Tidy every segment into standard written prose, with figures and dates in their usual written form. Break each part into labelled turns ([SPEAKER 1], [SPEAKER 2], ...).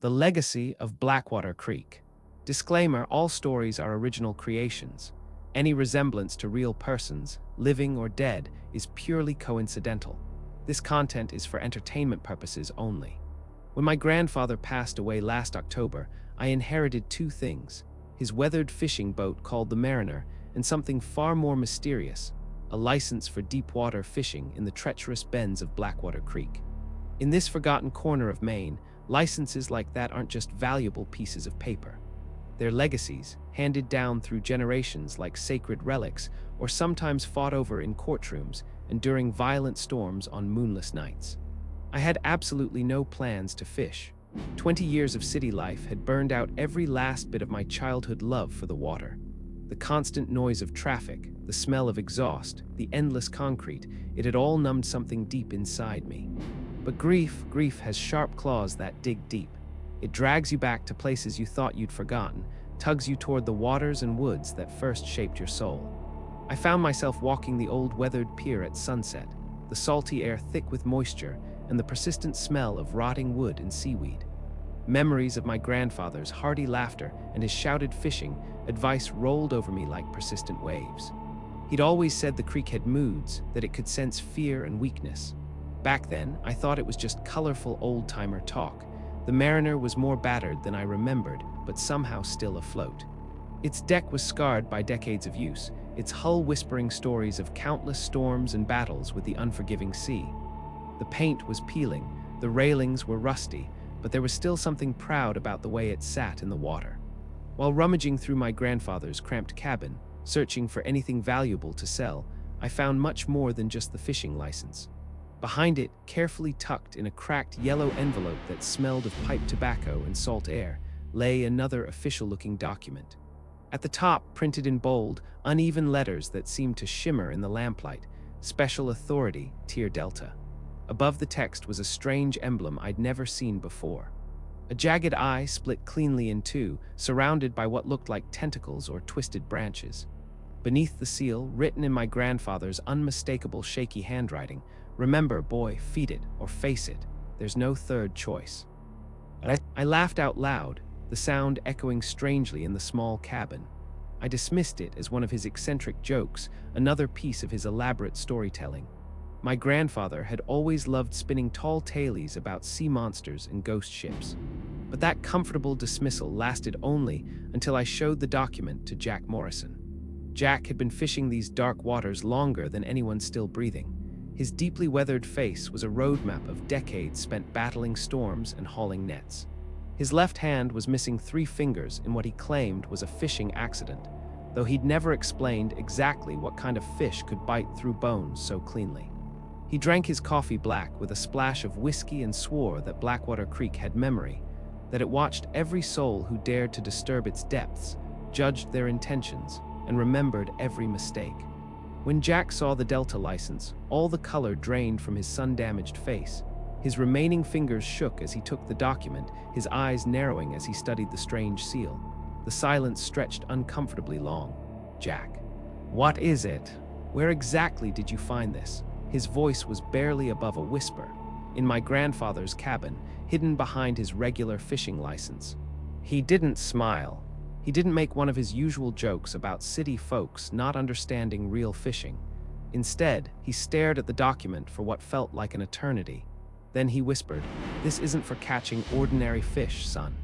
[SPEAKER 1] The Legacy of Blackwater Creek. Disclaimer: all stories are original creations. Any resemblance to real persons, living or dead, is purely coincidental. This content is for entertainment purposes only. When my grandfather passed away last October, I inherited two things: his weathered fishing boat called the Mariner, and something far more mysterious, a license for deep water fishing in the treacherous bends of Blackwater Creek. In this forgotten corner of Maine, licenses like that aren't just valuable pieces of paper. They're legacies, handed down through generations like sacred relics, or sometimes fought over in courtrooms and during violent storms on moonless nights. I had absolutely no plans to fish. 20 years of city life had burned out every last bit of my childhood love for the water. The constant noise of traffic, the smell of exhaust, the endless concrete, it had all numbed something deep inside me. But grief has sharp claws that dig deep. It drags you back to places you thought you'd forgotten, tugs you toward the waters and woods that first shaped your soul. I found myself walking the old weathered pier at sunset, the salty air thick with moisture, and the persistent smell of rotting wood and seaweed. Memories of my grandfather's hearty laughter and his shouted fishing advice rolled over me like persistent waves. He'd always said the creek had moods, that it could sense fear and weakness. Back then, I thought it was just colorful old-timer talk. The Mariner was more battered than I remembered, but somehow still afloat. Its deck was scarred by decades of use, its hull whispering stories of countless storms and battles with the unforgiving sea. The paint was peeling, the railings were rusty, but there was still something proud about the way it sat in the water. While rummaging through my grandfather's cramped cabin, searching for anything valuable to sell, I found much more than just the fishing license. Behind it, carefully tucked in a cracked yellow envelope that smelled of pipe tobacco and salt air, lay another official-looking document. At the top, printed in bold, uneven letters that seemed to shimmer in the lamplight, Special Authority, Tier Delta. Above the text was a strange emblem I'd never seen before. A jagged eye split cleanly in two, surrounded by what looked like tentacles or twisted branches. Beneath the seal, written in my grandfather's unmistakable shaky handwriting, "Remember, boy, feed it or face it. There's no third choice." I laughed out loud, the sound echoing strangely in the small cabin. I dismissed it as one of his eccentric jokes, another piece of his elaborate storytelling. My grandfather had always loved spinning tall tales about sea monsters and ghost ships. But that comfortable dismissal lasted only until I showed the document to Jack Morrison. Jack had been fishing these dark waters longer than anyone still breathing. His deeply weathered face was a roadmap of decades spent battling storms and hauling nets. His left hand was missing 3 fingers in what he claimed was a fishing accident, though he'd never explained exactly what kind of fish could bite through bones so cleanly. He drank his coffee black with a splash of whiskey and swore that Blackwater Creek had memory, that it watched every soul who dared to disturb its depths, judged their intentions, and remembered every mistake. When Jack saw the Delta license, all the color drained from his sun-damaged face. His remaining fingers shook as he took the document, his eyes narrowing as he studied the strange seal. The silence stretched uncomfortably long. "Jack, what is it? Where exactly did you find this?" His voice was barely above a whisper. In my grandfather's cabin, hidden behind his regular fishing license. He didn't smile. He didn't make one of his usual jokes about city folks not understanding real fishing. Instead, he stared at the document for what felt like an eternity. Then he whispered, "This isn't for catching ordinary fish, son.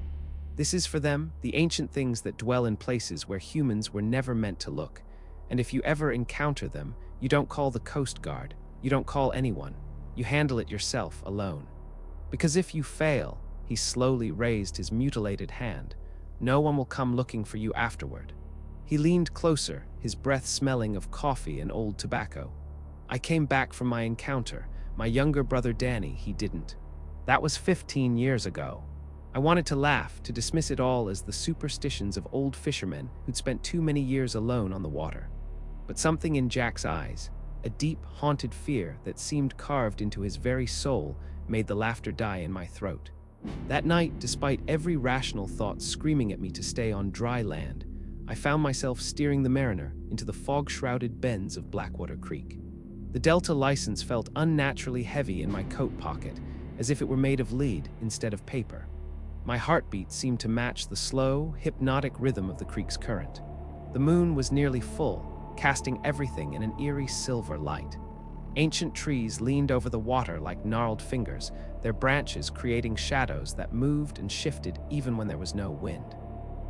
[SPEAKER 1] This is for them, the ancient things that dwell in places where humans were never meant to look. And if you ever encounter them, you don't call the Coast Guard, you don't call anyone. You handle it yourself, alone. Because if you fail," he slowly raised his mutilated hand, "no one will come looking for you afterward." He leaned closer, his breath smelling of coffee and old tobacco. "I came back from my encounter. My younger brother Danny, he didn't. That was 15 years ago." I wanted to laugh, to dismiss it all as the superstitions of old fishermen who'd spent too many years alone on the water. But something in Jack's eyes, a deep, haunted fear that seemed carved into his very soul, made the laughter die in my throat. That night, despite every rational thought screaming at me to stay on dry land, I found myself steering the Mariner into the fog-shrouded bends of Blackwater Creek. The Delta license felt unnaturally heavy in my coat pocket, as if it were made of lead instead of paper. My heartbeat seemed to match the slow, hypnotic rhythm of the creek's current. The moon was nearly full, casting everything in an eerie silver light. Ancient trees leaned over the water like gnarled fingers, their branches creating shadows that moved and shifted even when there was no wind.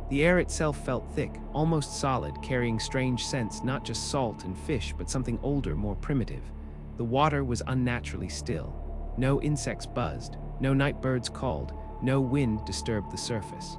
[SPEAKER 1] The air itself felt thick, almost solid, carrying strange scents, not just salt and fish, but something older, more primitive. The water was unnaturally still. No insects buzzed, no night birds called, no wind disturbed the surface.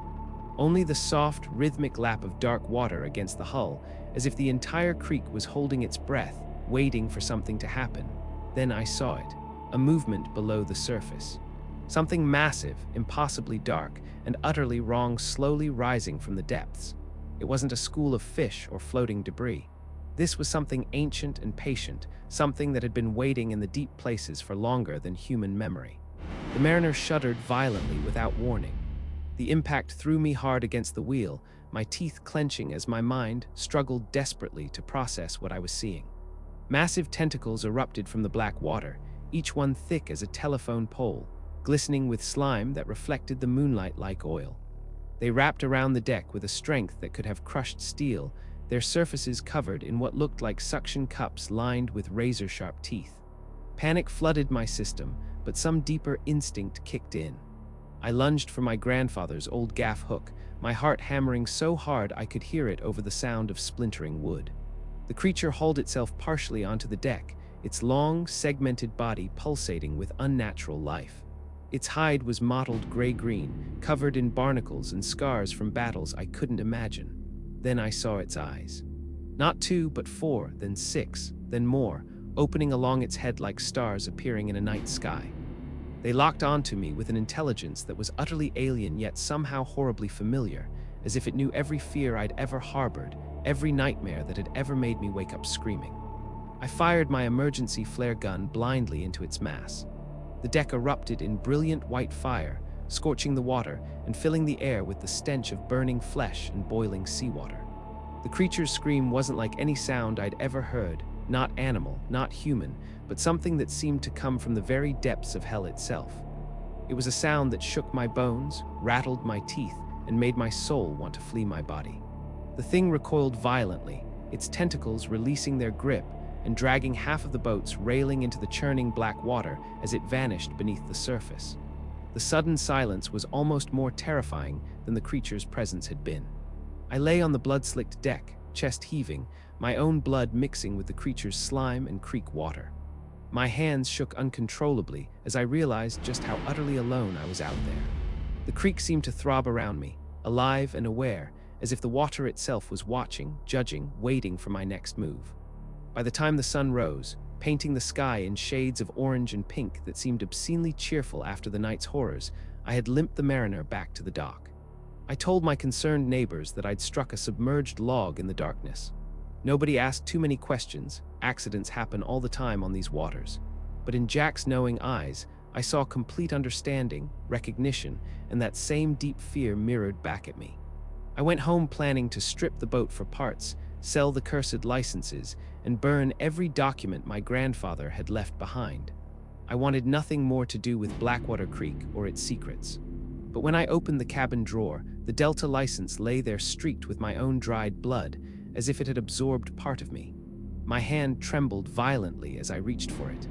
[SPEAKER 1] Only the soft, rhythmic lap of dark water against the hull, as if the entire creek was holding its breath, waiting for something to happen. Then I saw it, a movement below the surface. Something massive, impossibly dark, and utterly wrong slowly rising from the depths. It wasn't a school of fish or floating debris. This was something ancient and patient, something that had been waiting in the deep places for longer than human memory. The mariner shuddered violently without warning. The impact threw me hard against the wheel, my teeth clenching as my mind struggled desperately to process what I was seeing. Massive tentacles erupted from the black water, each one thick as a telephone pole, glistening with slime that reflected the moonlight like oil. They wrapped around the deck with a strength that could have crushed steel, their surfaces covered in what looked like suction cups lined with razor-sharp teeth. Panic flooded my system, but some deeper instinct kicked in. I lunged for my grandfather's old gaff hook, my heart hammering so hard I could hear it over the sound of splintering wood. The creature hauled itself partially onto the deck, its long, segmented body pulsating with unnatural life. Its hide was mottled gray-green, covered in barnacles and scars from battles I couldn't imagine. Then I saw its eyes. Not 2, but 4, then 6, then more, opening along its head like stars appearing in a night sky. They locked onto me with an intelligence that was utterly alien yet somehow horribly familiar, as if it knew every fear I'd ever harbored, every nightmare that had ever made me wake up screaming. I fired my emergency flare gun blindly into its mass. The deck erupted in brilliant white fire, scorching the water and filling the air with the stench of burning flesh and boiling seawater. The creature's scream wasn't like any sound I'd ever heard, not animal, not human, but something that seemed to come from the very depths of hell itself. It was a sound that shook my bones, rattled my teeth, and made my soul want to flee my body. The thing recoiled violently, its tentacles releasing their grip and dragging half of the boats railing into the churning black water as it vanished beneath the surface. The sudden silence was almost more terrifying than the creature's presence had been. I lay on the blood-slicked deck, chest heaving, my own blood mixing with the creature's slime and creek water. My hands shook uncontrollably as I realized just how utterly alone I was out there. The creek seemed to throb around me, alive and aware, as if the water itself was watching, judging, waiting for my next move. By the time the sun rose, painting the sky in shades of orange and pink that seemed obscenely cheerful after the night's horrors, I had limped the mariner back to the dock. I told my concerned neighbors that I'd struck a submerged log in the darkness. Nobody asked too many questions, accidents happen all the time on these waters. But in Jack's knowing eyes, I saw complete understanding, recognition, and that same deep fear mirrored back at me. I went home planning to strip the boat for parts, sell the cursed licenses, and burn every document my grandfather had left behind. I wanted nothing more to do with Blackwater Creek or its secrets. But when I opened the cabin drawer, the Delta license lay there streaked with my own dried blood, as if it had absorbed part of me. My hand trembled violently as I reached for it.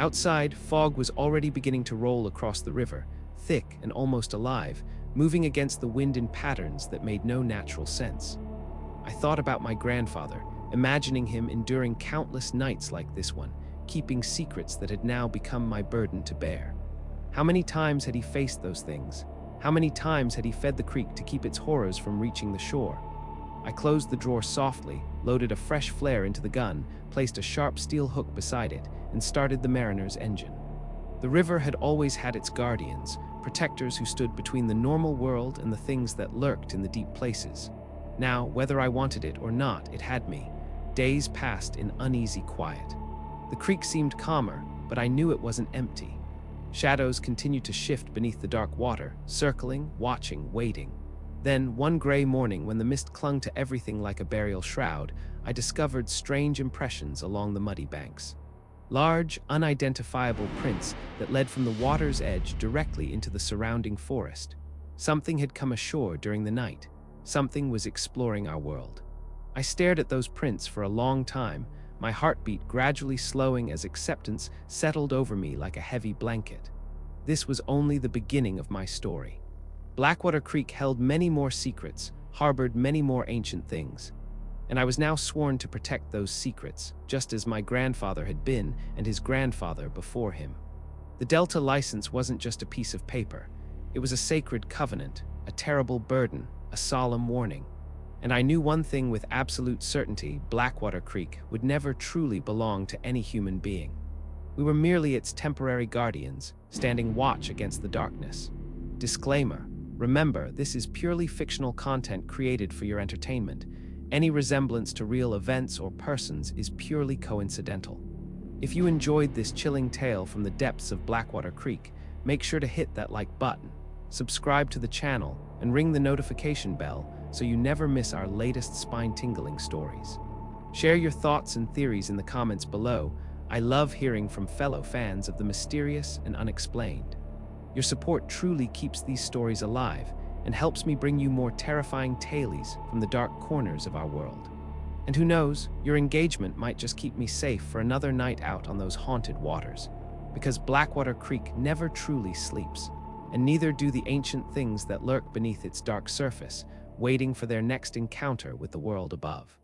[SPEAKER 1] Outside, fog was already beginning to roll across the river, thick and almost alive, moving against the wind in patterns that made no natural sense. I thought about my grandfather, imagining him enduring countless nights like this one, keeping secrets that had now become my burden to bear. How many times had he faced those things? How many times had he fed the creek to keep its horrors from reaching the shore? I closed the drawer softly, loaded a fresh flare into the gun, placed a sharp steel hook beside it, and started the mariner's engine. The river had always had its guardians, protectors who stood between the normal world and the things that lurked in the deep places. Now, whether I wanted it or not, it had me. Days passed in uneasy quiet. The creek seemed calmer, but I knew it wasn't empty. Shadows continued to shift beneath the dark water, circling, watching, waiting. Then, one gray morning, when the mist clung to everything like a burial shroud, I discovered strange impressions along the muddy banks. Large, unidentifiable prints that led from the water's edge directly into the surrounding forest. Something had come ashore during the night. Something was exploring our world. I stared at those prints for a long time, my heartbeat gradually slowing as acceptance settled over me like a heavy blanket. This was only the beginning of my story. Blackwater Creek held many more secrets, harbored many more ancient things. And I was now sworn to protect those secrets, just as my grandfather had been and his grandfather before him. The Delta license wasn't just a piece of paper. It was a sacred covenant, a terrible burden, a solemn warning. And I knew one thing with absolute certainty: Blackwater Creek would never truly belong to any human being. We were merely its temporary guardians, standing watch against the darkness. Disclaimer: remember, this is purely fictional content created for your entertainment. Any resemblance to real events or persons is purely coincidental. If you enjoyed this chilling tale from the depths of Blackwater Creek, make sure to hit that like button, subscribe to the channel, and ring the notification bell so you never miss our latest spine-tingling stories. Share your thoughts and theories in the comments below. I love hearing from fellow fans of the mysterious and unexplained. Your support truly keeps these stories alive and helps me bring you more terrifying tales from the dark corners of our world. And who knows, your engagement might just keep me safe for another night out on those haunted waters. Because Blackwater Creek never truly sleeps, and neither do the ancient things that lurk beneath its dark surface, waiting for their next encounter with the world above.